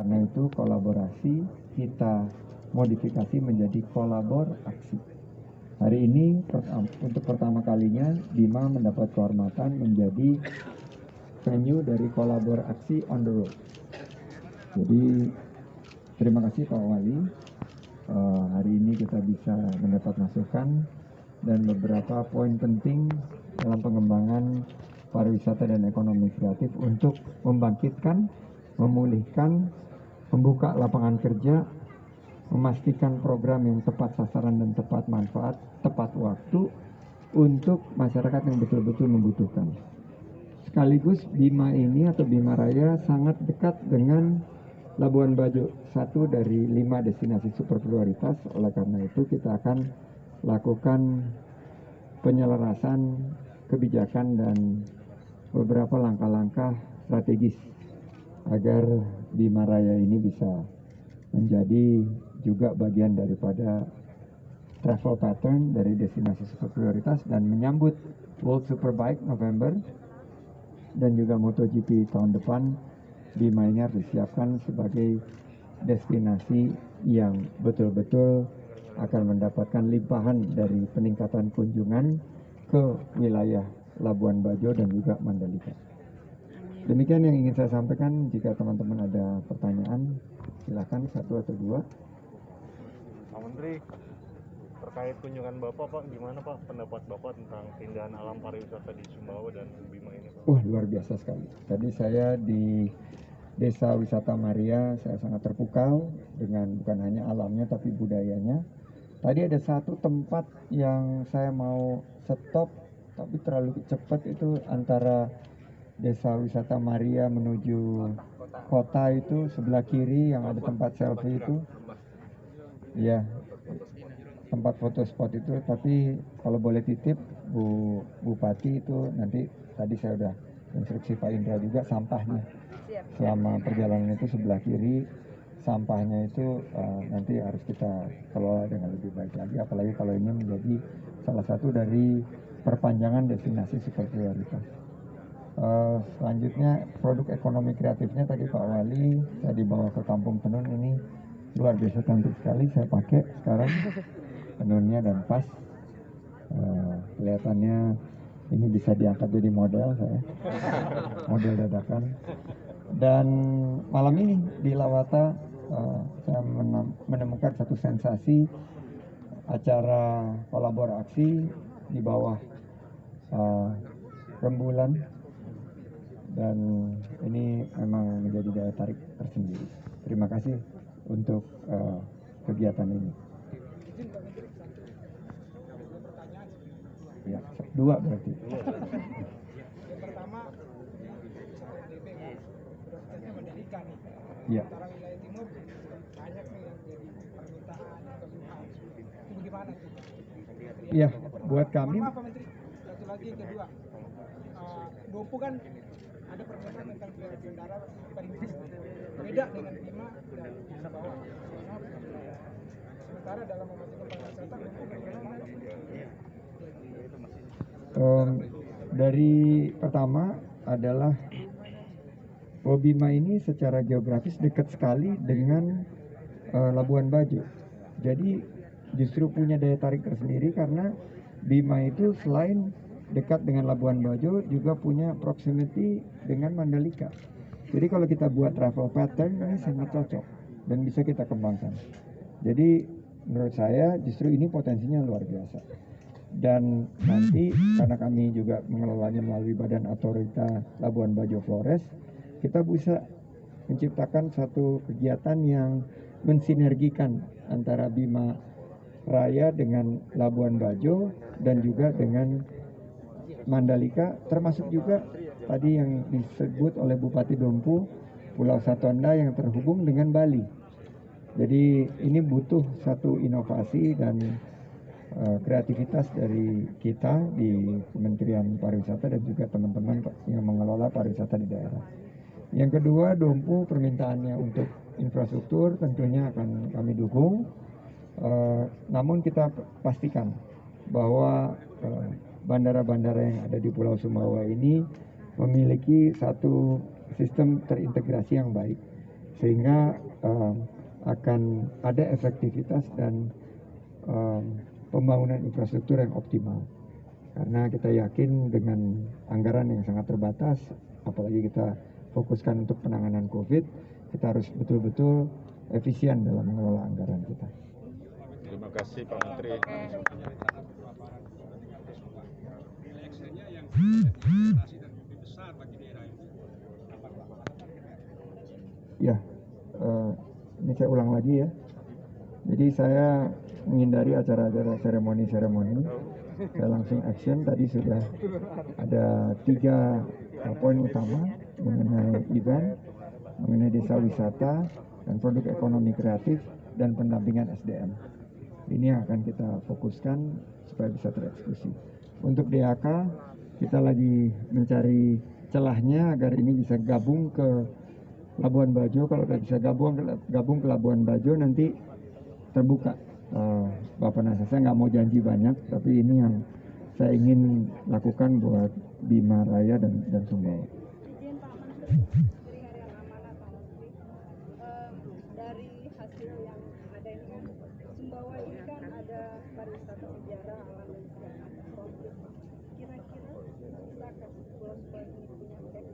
karena itu kolaborasi kita modifikasi menjadi kolabor aksi. Hari ini untuk pertama kalinya Bima mendapat kehormatan menjadi venue dari kolabor aksi on the road. Jadi terima kasih Pak Wali. Hari ini kita bisa mendapat masukan dan beberapa poin penting dalam pengembangan pariwisata dan ekonomi kreatif untuk membangkitkan, memulihkan, membuka lapangan kerja, memastikan program yang tepat sasaran dan tepat manfaat, tepat waktu untuk masyarakat yang betul-betul membutuhkan. Sekaligus Bima ini atau Bima Raya sangat dekat dengan Labuan Bajo, satu dari 5 destinasi super prioritas. Oleh karena itu kita akan lakukan penyelarasan kebijakan dan beberapa langkah-langkah strategis agar Bima Raya ini bisa menjadi juga bagian daripada travel pattern dari destinasi super prioritas dan menyambut World Superbike November dan juga MotoGP tahun depan. Bima ini harus disiapkan sebagai destinasi yang betul-betul akan mendapatkan limpahan dari peningkatan kunjungan ke wilayah Labuan Bajo dan juga Mandalika. Demikian yang ingin saya sampaikan. Jika teman-teman ada pertanyaan, silakan satu atau dua. Pak Menteri, terkait kunjungan Bapak, Pak, gimana Pak pendapat Bapak tentang keindahan alam pariwisata di Sumbawa dan Bima ini, Pak? Wah, luar biasa sekali. Tadi saya di Desa Wisata Maria, saya sangat terpukau dengan bukan hanya alamnya tapi budayanya. Tadi ada satu tempat yang saya mau stop tapi terlalu cepat, itu antara Desa Wisata Maria menuju kota itu sebelah kiri yang ada tempat selfie itu. Ya, tempat foto spot itu. Tapi kalau boleh titip Bu Bupati, itu nanti tadi saya udah instruksi Pak Indra juga, sampahnya selama perjalanan itu sebelah kiri, sampahnya itu nanti harus kita kelola dengan lebih baik lagi, apalagi kalau ini menjadi salah satu dari perpanjangan destinasi super prioritas. Selanjutnya produk ekonomi kreatifnya tadi Pak Wali, saya dibawa ke Kampung Tenun, ini luar biasa cantik sekali, saya pakai sekarang tenunnya dan pas. Kelihatannya ini bisa diangkat jadi model saya, model dadakan. Dan malam ini di Lawata saya menemukan satu sensasi acara kolaborasi di bawah rembulan, dan ini memang menjadi daya tarik tersendiri. Terima kasih untuk kegiatan ini. Ya, dua berarti. Yang pertama, Mandalika nih. Ya. Antara wilayah timur banyak nih yang jadi permintaan kebutuhan. Itu bagaimana tuh? Iya, buat kami. Maaf Pak Menteri, satu lagi yang kedua. Dompu kan ada pernyataan tentang bandara pariwisata. Beda dengan Bima dan Sumbawa. Sementara dalam memajukan pariwisata, Dompu bagaimana? Dari pertama adalah Bima ini secara geografis dekat sekali dengan Labuan Bajo. Jadi justru punya daya tarik tersendiri karena Bima itu selain dekat dengan Labuan Bajo juga punya proximity dengan Mandalika. Jadi kalau kita buat travel pattern ini sangat cocok dan bisa kita kembangkan. Jadi menurut saya justru ini potensinya luar biasa. Dan nanti karena kami juga mengelolanya melalui Badan Otorita Labuan Bajo Flores, kita bisa menciptakan satu kegiatan yang mensinergikan antara Bima Raya dengan Labuan Bajo dan juga dengan Mandalika, termasuk juga tadi yang disebut oleh Bupati Dompu, Pulau Satonda yang terhubung dengan Bali. Jadi ini butuh satu inovasi dan kreativitas dari kita di Kementerian Pariwisata dan juga teman-teman yang mengelola pariwisata di daerah. Yang kedua, Dompu permintaannya untuk infrastruktur tentunya akan kami dukung. Namun kita pastikan bahwa bandara-bandara yang ada di Pulau Sumbawa ini memiliki satu sistem terintegrasi yang baik, sehingga akan ada efektivitas dan pembangunan infrastruktur yang optimal. Karena kita yakin dengan anggaran yang sangat terbatas, apalagi kita fokuskan untuk penanganan COVID, kita harus betul-betul efisien dalam mengelola anggaran kita. Terima kasih Pak Menteri. Ya, ini saya ulang lagi ya. Jadi saya menghindari acara-acara seremoni-seremoni. Saya langsung action. Tadi sudah ada 3 poin utama mengenai event, mengenai desa wisata, dan produk ekonomi kreatif, dan pendampingan SDM. Ini yang akan kita fokuskan supaya bisa tereksekusi. Untuk DAK, kita lagi mencari celahnya agar ini bisa gabung ke Labuan Bajo. Kalau tidak bisa gabung ke Labuan Bajo, nanti terbuka. Bapak Nasa, saya nggak mau janji banyak, tapi ini yang saya ingin lakukan buat Bima Raya dan Sumbawa. Izin Pak Menteri, dari harian amanah Pak Menteri, dari hasil yang ada ini kan, Sumbawa ini kan ada pariwisata sejarah, alam dan segala macam konflik. Kira-kira bisakah Pulau Sumbawa ini punya cek?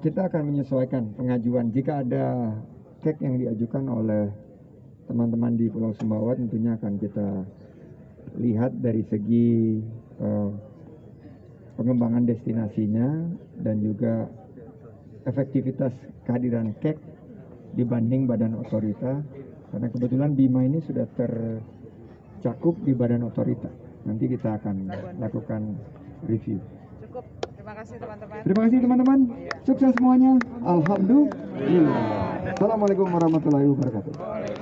Kita akan menyesuaikan pengajuan. Jika ada cek yang diajukan oleh teman-teman di Pulau Sumbawa, tentunya akan kita lihat dari segi pengembangan destinasinya dan juga efektivitas kehadiran KEK dibanding badan otorita, karena kebetulan Bima ini sudah tercakup di badan otorita. Nanti kita akan lakukan review. Cukup. Terima kasih teman-teman. Terima kasih teman-teman. Sukses semuanya. Alhamdulillah. Assalamualaikum warahmatullahi wabarakatuh.